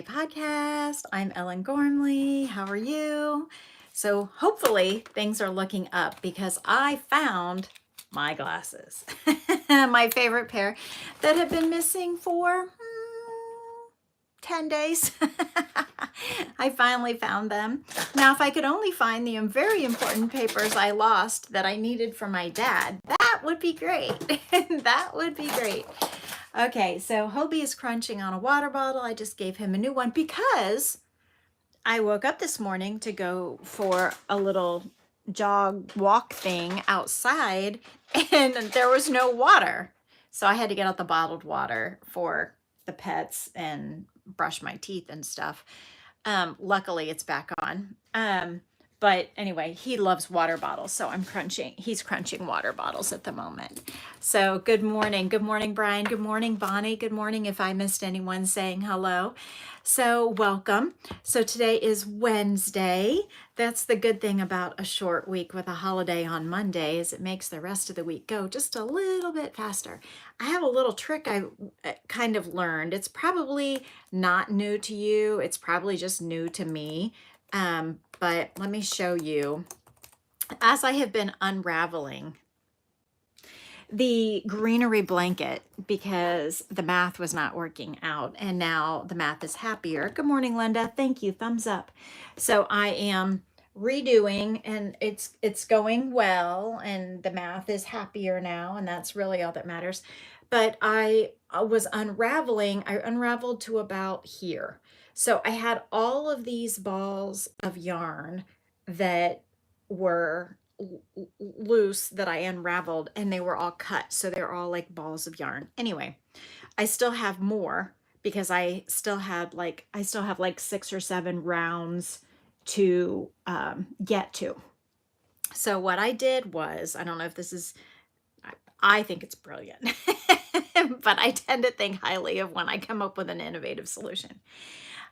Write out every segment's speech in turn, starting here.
Podcast. I'm Ellen Gormley. How are you? So hopefully things are looking up because I found my glasses, my favorite pair that have been missing for 10 days. I finally found them. Now, if I could only find the very important papers I lost that I needed for my dad, that would be great. That would be great. Okay, so Hobie is crunching on a water bottle. I just gave him a new one because I woke up this morning to go for a little jog walk thing outside and there was no water. So I had to get out the bottled water for the pets and brush my teeth and stuff. Luckily it's back on. But anyway, he loves water bottles, so he's crunching water bottles at the moment. So good morning, Brian, good morning, Bonnie, good morning if I missed anyone saying hello. So welcome. So today is Wednesday. That's the good thing about a short week with a holiday on Monday is it makes the rest of the week go just a little bit faster. I have a little trick I kind of learned. It's probably not new to you. It's probably just new to me. But let me show you, as I have been unraveling the greenery blanket because the math was not working out and now the math is happier. Good morning, Linda. Thank you. Thumbs up. So I am redoing and it's going well and the math is happier now and that's really all that matters. But I was unraveling. I unraveled to about here. So I had all of these balls of yarn that were loose that I unraveled and they were all cut. So they're all like balls of yarn. Anyway, I still have more because I still have like 6 or 7 rounds to get to. So what I did was, I don't know if this is, I think it's brilliant, but I tend to think highly of when I come up with an innovative solution.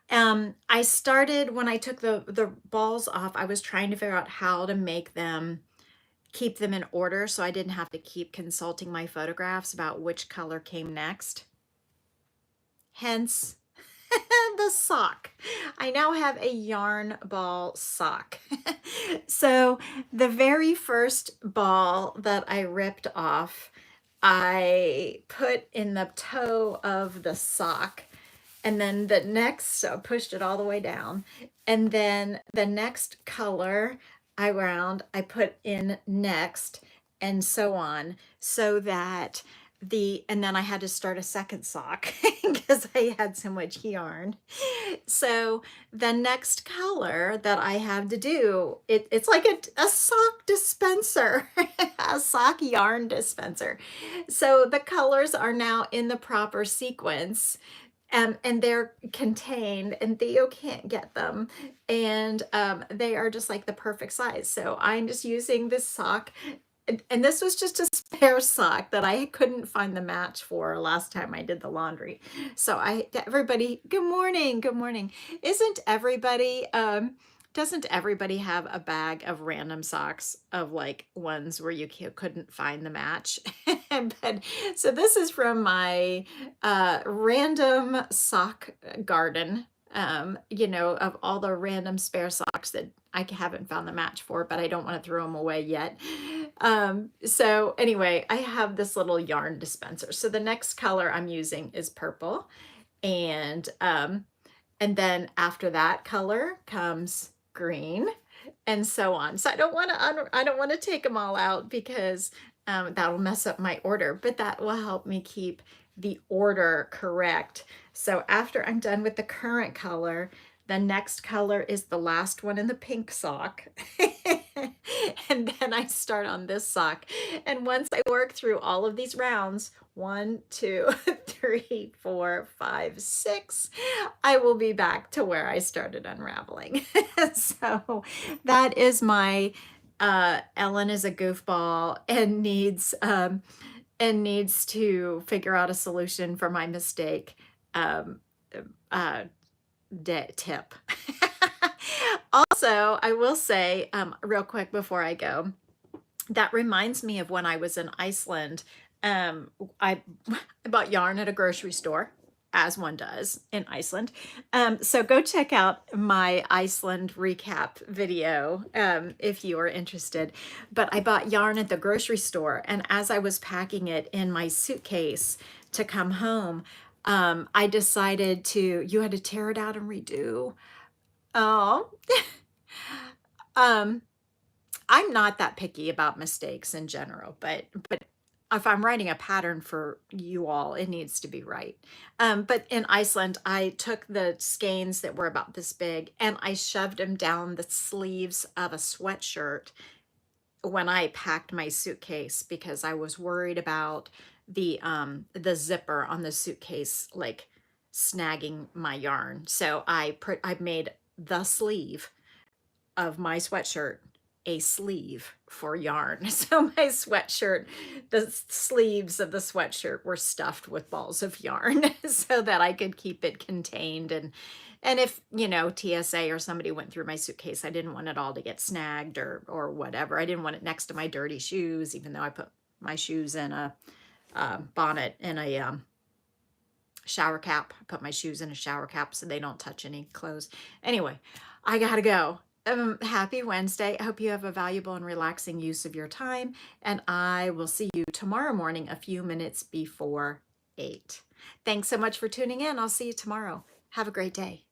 I started when I took the balls off, I was trying to figure out how to make them, keep them in order so I didn't have to keep consulting my photographs about which color came next. Hence the sock. I now have a yarn ball sock. So the very first ball that I ripped off, I put in the toe of the sock. And then the next, so pushed it all the way down. And then the next color I put in next and so on so that and then I had to start a second sock because I had so much yarn. So the next color that I have to do, it's like a sock dispenser, a sock yarn dispenser. So the colors are now in the proper sequence. And they're contained and Theo can't get them. And they are just like the perfect size. So I'm just using this sock. And this was just a spare sock that I couldn't find the match for last time I did the laundry. So everybody, good morning, good morning. Doesn't everybody have a bag of random socks of like ones where you couldn't find the match? But so this is from my random sock garden, of all the random spare socks that I haven't found the match for, but I don't want to throw them away yet. So anyway, I have this little yarn dispenser. So the next color I'm using is purple. And then after that color comes green and so on. So I don't want to take them all out because that'll mess up my order, but that will help me keep the order correct. So after I'm done with the current color, the next color is the last one in the pink sock. And then I start on this sock. And once I work through all of these rounds, 1, 2, 3, 4, 5, 6, I will be back to where I started unraveling. So that is my Ellen is a goofball and needs to figure out a solution for my mistake tip. Also, I will say real quick before I go, that reminds me of when I was in Iceland. I bought yarn at a grocery store. as one does in Iceland. So go check out my Iceland recap video if you are interested. But I bought yarn at the grocery store, and as I was packing it in my suitcase to come home, I decided you had to tear it out and redo. Oh, um, I'm not that picky about mistakes in general, but if I'm writing a pattern for you all, it needs to be right. But in Iceland, I took the skeins that were about this big and I shoved them down the sleeves of a sweatshirt when I packed my suitcase because I was worried about the zipper on the suitcase like snagging my yarn. So I made the sleeve of my sweatshirt a sleeve for yarn. So my sweatshirt, the sleeves of the sweatshirt were stuffed with balls of yarn so that I could keep it contained. And if, you know, TSA or somebody went through my suitcase, I didn't want it all to get snagged or whatever. I didn't want it next to my dirty shoes, even though I put my shoes in a bonnet and a shower cap. I put my shoes in a shower cap so they don't touch any clothes. Anyway, I gotta go. Happy Wednesday. I hope you have a valuable and relaxing use of your time, and I will see you tomorrow morning a few minutes before 8. Thanks so much for tuning in. I'll see you tomorrow. Have a great day.